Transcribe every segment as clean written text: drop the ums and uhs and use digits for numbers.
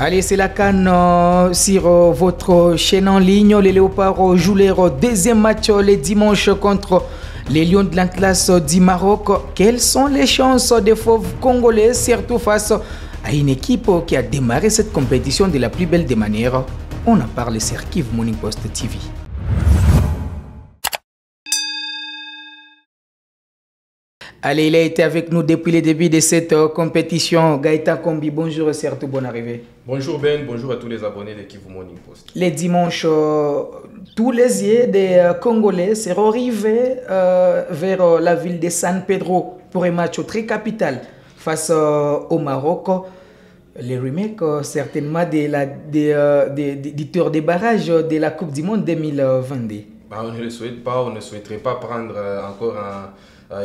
Allez, c'est la CAN sur votre chaîne en ligne. Les Léopards jouent leur deuxième match le dimanche contre les Lions de l'Atlas du Maroc. Quelles sont les chances des fauves congolais, surtout face à une équipe qui a démarré cette compétition de la plus belle des manières? On en parle sur Kivu Morning Post TV. Allez, il a été avec nous depuis le début de cette compétition. Gaëtan Kombi, bonjour et surtout bonne arrivée. Bonjour Ben, bonjour à tous les abonnés de Kivu Morning Post. Les dimanches, tous les yeux des Congolais seront rivés vers la ville de San Pedro pour un match très capital face au Maroc. Les remakes certainement du tour des barrages de la Coupe du Monde 2022. On ne le souhaite pas, on ne souhaiterait pas prendre encore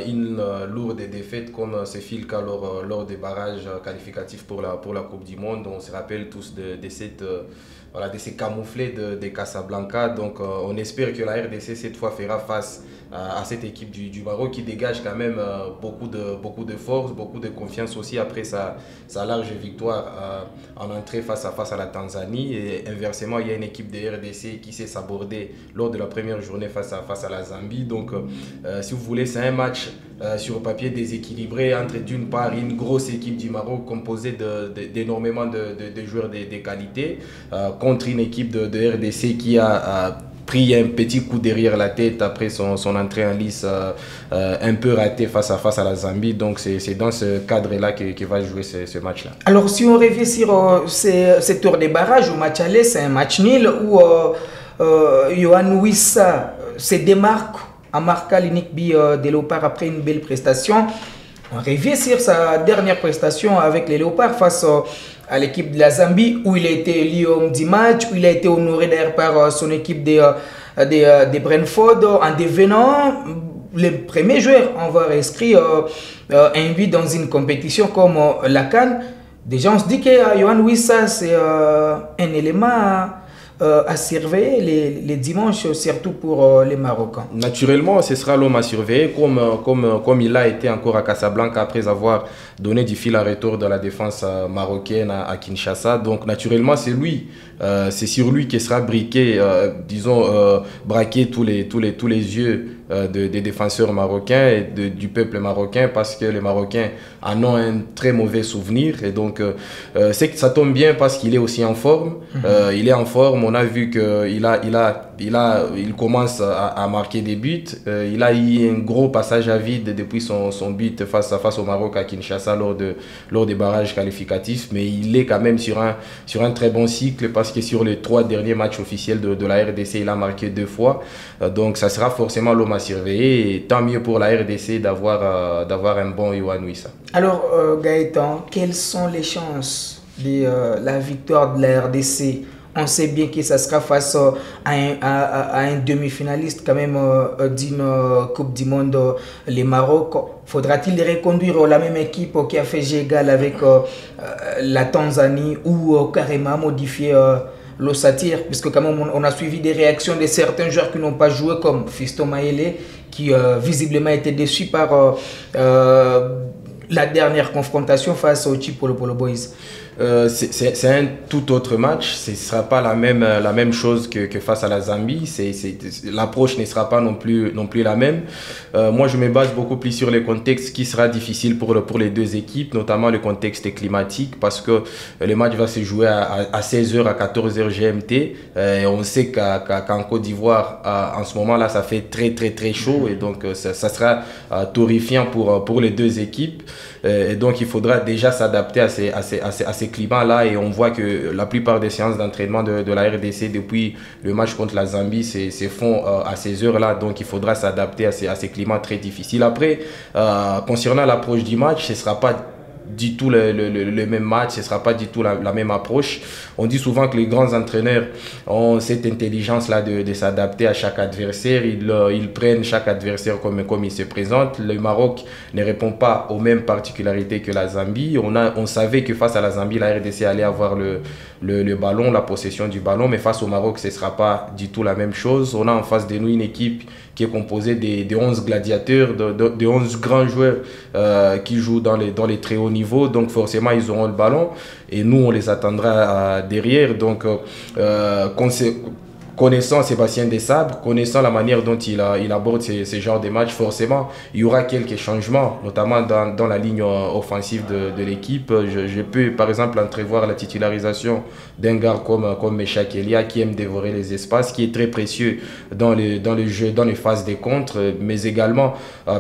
une lourde défaite comme c'est fait le cas lors des barrages qualificatifs pour la Coupe du Monde. On se rappelle tous de ces camouflets de Casablanca. Donc on espère que la RDC cette fois fera face à cette équipe du Maroc qui dégage quand même beaucoup de force, beaucoup de confiance aussi après sa large victoire en entrée face à la Tanzanie. Et inversement, il y a une équipe de RDC qui s'est sabordée lors de la première journée face à la Zambie. Donc si vous voulez, c'est un match sur papier déséquilibré entre d'une part une grosse équipe du Maroc composée d'énormément de joueurs de qualité contre une équipe de RDC qui a pris un petit coup derrière la tête après son entrée en lice un peu ratée face à la Zambie. Donc c'est dans ce cadre-là qu'il va jouer ce match-là. Alors si on revient sur ce tour des barrages, au match aller, c'est un match nul où Yohan Wissa se démarque en marquant l'unique but des Léopards après une belle prestation. On revient sur sa dernière prestation avec les Léopards face à l'équipe de la Zambie où il a été élu homme du match, où il a été honoré d'ailleurs par son équipe de Brentford en devenant le premier joueur à avoir inscrit un but dans une compétition comme la CAN. Déjà on se dit que Yohan Wissa c'est un élément à surveiller les dimanches, surtout pour les Marocains. Naturellement, ce sera l'homme à surveiller, comme il a été encore à Casablanca après avoir donné du fil à retour de la défense marocaine à Kinshasa. Donc naturellement, c'est sur lui qui sera briqué, braqué tous les yeux des défenseurs marocains et du peuple marocain, parce que les Marocains en ont un très mauvais souvenir. Et donc, c'est que ça tombe bien parce qu'il est aussi en forme. Il est en forme. On a vu qu'il commence à marquer des buts. Il a eu un gros passage à vide depuis son but face au Maroc à Kinshasa lors des barrages qualificatifs. Mais il est quand même sur un très bon cycle parce que sur les 3 derniers matchs officiels de la RDC, il a marqué 2 fois. Donc, ça sera forcément l'homme à surveiller. Et tant mieux pour la RDC d'avoir un bon Yohan Wissa. Alors, Gaëtan, quelles sont les chances de la victoire de la RDC? On sait bien que ça sera face à un demi-finaliste quand même d'une Coupe du Monde, les Maroc. Faudra-t-il reconduire la même équipe qui a fait jeu égal avec la Tanzanie ou carrément modifier l'ossature? Puisque quand même on a suivi des réactions de certains joueurs qui n'ont pas joué comme Fiston Mayele qui visiblement était déçu par la dernière confrontation face au Chipolo Boys. C'est un tout autre match. Ce ne sera pas la même chose que face à la Zambie. L'approche ne sera pas non plus la même. Moi, je me base beaucoup plus sur le contexte qui sera difficile pour les deux équipes, notamment le contexte climatique, parce que le match va se jouer à 16h, à 14h GMT. Et on sait qu'en Côte d'Ivoire, en ce moment-là, ça fait très chaud. Et donc, ça sera torréfiant pour les deux équipes. Et donc, il faudra déjà s'adapter à ces climats-là. Et on voit que la plupart des séances d'entraînement de la RDC depuis le match contre la Zambie se font à ces heures-là. Donc, il faudra s'adapter à ces climats très difficiles. Après, concernant l'approche du match, ce ne sera pas du tout le même match, ce ne sera pas du tout la même approche. On dit souvent que les grands entraîneurs ont cette intelligence-là de s'adapter à chaque adversaire. Ils prennent chaque adversaire comme il se présente. Le Maroc ne répond pas aux mêmes particularités que la Zambie. On savait que face à la Zambie, la RDC allait avoir le ballon, la possession du ballon, mais face au Maroc, ce ne sera pas du tout la même chose. On a en face de nous une équipe qui est composée de 11 gladiateurs, de 11 grands joueurs qui jouent dans les très hauts niveau, donc forcément ils auront le ballon et nous on les attendra derrière. Donc connaissant Sébastien Desabre, connaissant la manière dont il aborde ces genres de matchs, forcément, il y aura quelques changements, notamment dans la ligne offensive de l'équipe. Je peux, par exemple, entrevoir la titularisation d'un gars comme Meshak Elia, qui aime dévorer les espaces, qui est très précieux dans le jeu, dans les phases des contres, mais également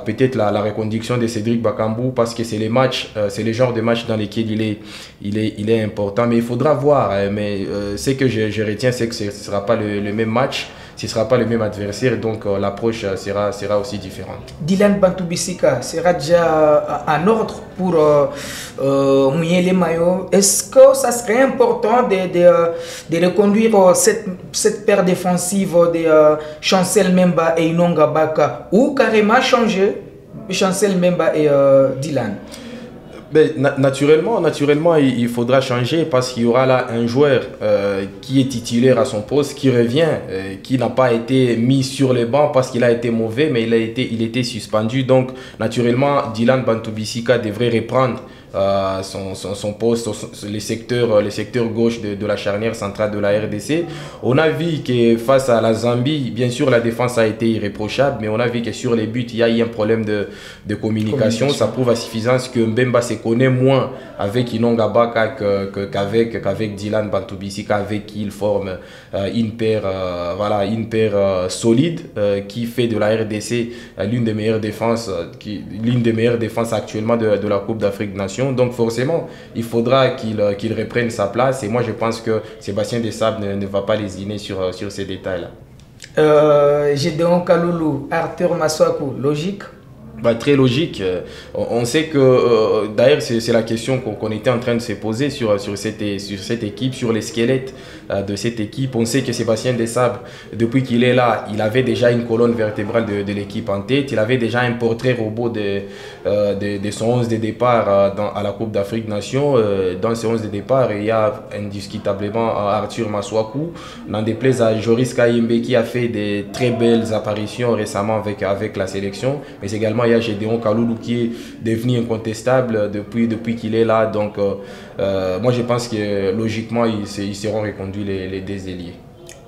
peut-être la reconduction de Cédric Bakambu, parce que c'est les genres de matchs dans lesquels il est important. Mais il faudra voir. Mais ce que je retiens, c'est que ce ne sera pas le même match, ce ne sera pas le même adversaire, donc l'approche sera aussi différente. Dylan Bantubisika sera déjà en ordre pour mouiller les maillots. Est-ce que ça serait important de reconduire cette paire défensive de Chancel Memba et Inonga Baka, ou carrément changer Chancel Memba et Dylan? Ben, naturellement, il faudra changer parce qu'il y aura là un joueur qui est titulaire à son poste, qui revient, qui n'a pas été mis sur les bancs parce qu'il a été mauvais, mais il était suspendu. Donc, naturellement, Dylan Bantubisika devrait reprendre son poste, les secteurs gauche de la charnière centrale de la RDC. On a vu que face à la Zambie, bien sûr la défense a été irréprochable, mais on a vu que sur les buts, il y a eu un problème de communication. Ça prouve à suffisance que Mbemba se connaît moins avec Inonga Baka qu'avec Dylan Bantubisika, avec qui il forme une paire solide qui fait de la RDC l'une des meilleures défenses actuellement de la Coupe d'Afrique des Nations. Donc forcément, il faudra qu'il reprenne sa place, et moi je pense que Sébastien Desabre ne va pas lésiner sur ces détails-là. Gédéon Kaloulou, Arthur Maswaku, logique? Très logique. On sait que, d'ailleurs, c'est la question qu'on était en train de se poser sur cette équipe, sur les squelettes de cette équipe. On sait que Sébastien Desabre, depuis qu'il est là, il avait déjà une colonne vertébrale de l'équipe en tête. Il avait déjà un portrait robot de son 11 de départ à la Coupe d'Afrique Nations. Dans ce 11 de départ, il y a indiscutablement Arthur Maswaku. N'en déplaise à Joris Kayembe, qui a fait des très belles apparitions récemment avec la sélection. Mais également, il y a Gédéon Kaloulou qui est devenu incontestable depuis qu'il est là. Donc, moi, je pense que logiquement, ils seront reconduits les deux ailiers.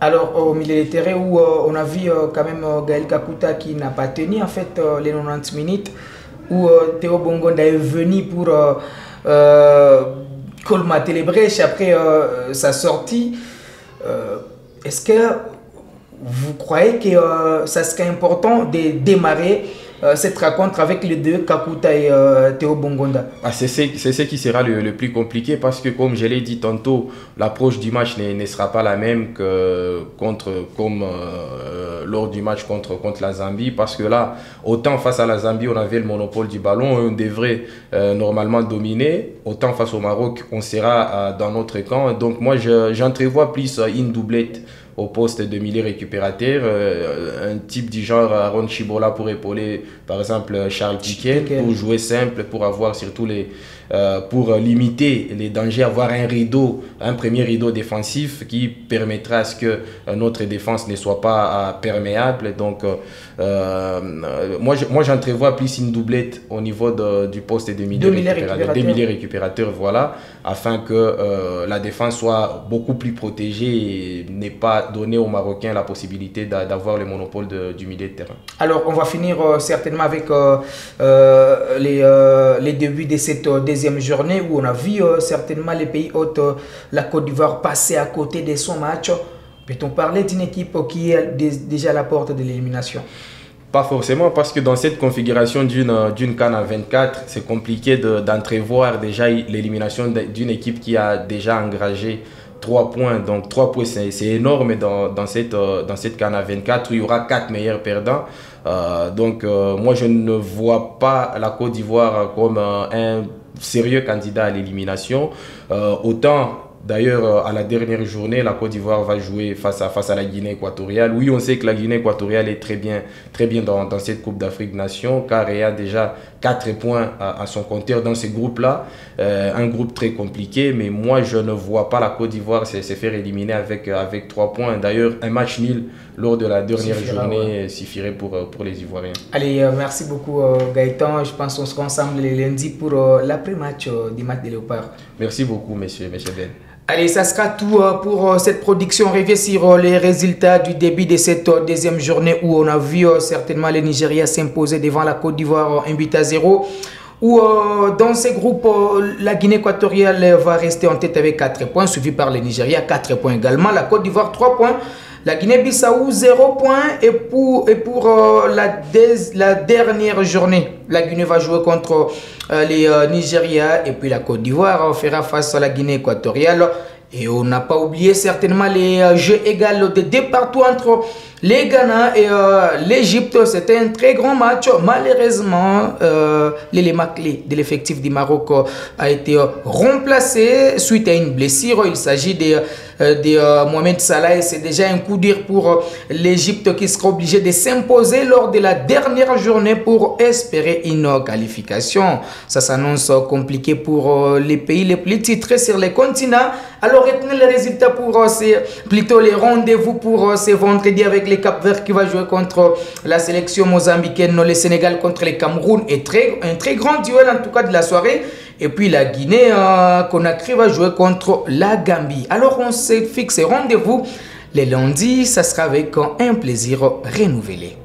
Alors, au milieu de terrain, où on a vu quand même Gaël Kakuta qui n'a pas tenu en fait les 90 minutes, où Théo Bongonda est venu pour colmater les brèches après sa sortie. Est-ce que vous croyez que ça serait important de démarrer cette rencontre avec les deux, Kakuta et Théo Bongonda? C'est ce qui sera le plus compliqué, parce que, comme je l'ai dit tantôt, l'approche du match ne sera pas la même que lors du match contre la Zambie, parce que là, autant face à la Zambie, on avait le monopole du ballon, on devrait normalement dominer, autant face au Maroc, on sera dans notre camp. Donc moi, j'entrevois plus une doublette au poste de milieu récupérateur, un type du genre Aaron Chibola pour épauler par exemple Charles Piquet, pour jouer simple, pour avoir surtout pour limiter les dangers, avoir un premier rideau défensif qui permettra à ce que notre défense ne soit pas perméable. Donc moi j'entrevois plus une doublette au niveau du poste de milieu récupérateur, voilà, afin que la défense soit beaucoup plus protégée et n'ait pas donné aux Marocains la possibilité d'avoir le monopole du milieu de terrain. Alors on va finir certainement avec les débuts de cette deuxième journée, où on a vu certainement les pays hôtes, la Côte d'Ivoire, passer à côté de son match. Peut-on parler d'une équipe qui est déjà à la porte de l'élimination? Pas forcément, parce que dans cette configuration d'une CAN à 24, c'est compliqué d'entrevoir déjà l'élimination d'une équipe qui a déjà engagé 3 points. Donc 3 points, c'est énorme dans cette CAN à 24 où il y aura 4 meilleurs perdants. Donc moi, je ne vois pas la Côte d'Ivoire comme un sérieux candidat à l'élimination. Autant, d'ailleurs, à la dernière journée, la Côte d'Ivoire va jouer face à la Guinée équatoriale. Oui, on sait que la Guinée équatoriale est très bien dans cette Coupe d'Afrique des Nations, car il y a déjà 4 points à son compteur dans ce groupe-là. Un groupe très compliqué, mais moi, je ne vois pas la Côte d'Ivoire se faire éliminer avec 3 points. D'ailleurs, un match nul lors de la dernière journée suffirait pour les Ivoiriens. Allez, merci beaucoup Gaëtan. Je pense qu'on sera ensemble les lundis pour l'après-match du match des Léopards. Merci beaucoup, monsieur Ben. Allez, ça sera tout pour cette production. On revient sur les résultats du début de cette deuxième journée où on a vu certainement le Nigeria s'imposer devant la Côte d'Ivoire 1-0. Où dans ces groupes, la Guinée équatoriale va rester en tête avec 4 points, suivi par le Nigeria, 4 points également. La Côte d'Ivoire, 3 points. La Guinée-Bissau, 0 points. Et pour la dernière journée, la Guinée va jouer contre les Nigeria. Et puis la Côte d'Ivoire fera face à la Guinée équatoriale. Et on n'a pas oublié certainement les jeux égaux de 2 partout entre les Ghana et l'Égypte. C'était un très grand match. Malheureusement, l'élément clé de l'effectif du Maroc a été remplacé suite à une blessure. Il s'agit de Mohamed Salah et c'est déjà un coup dur pour l'Égypte qui sera obligé de s'imposer lors de la dernière journée pour espérer une qualification. Ça s'annonce compliqué pour les pays les plus titrés sur les continents. Alors retenez les résultats pour plutôt les rendez-vous pour ce vendredi avec les Cap-Vert qui va jouer contre la sélection mozambicaine, le Sénégal contre le Cameroun et un très grand duel en tout cas de la soirée. Et puis la Guinée Conakry va jouer contre la Gambie. Alors on se fixe rendez-vous les lundis, ça sera avec un plaisir renouvelé.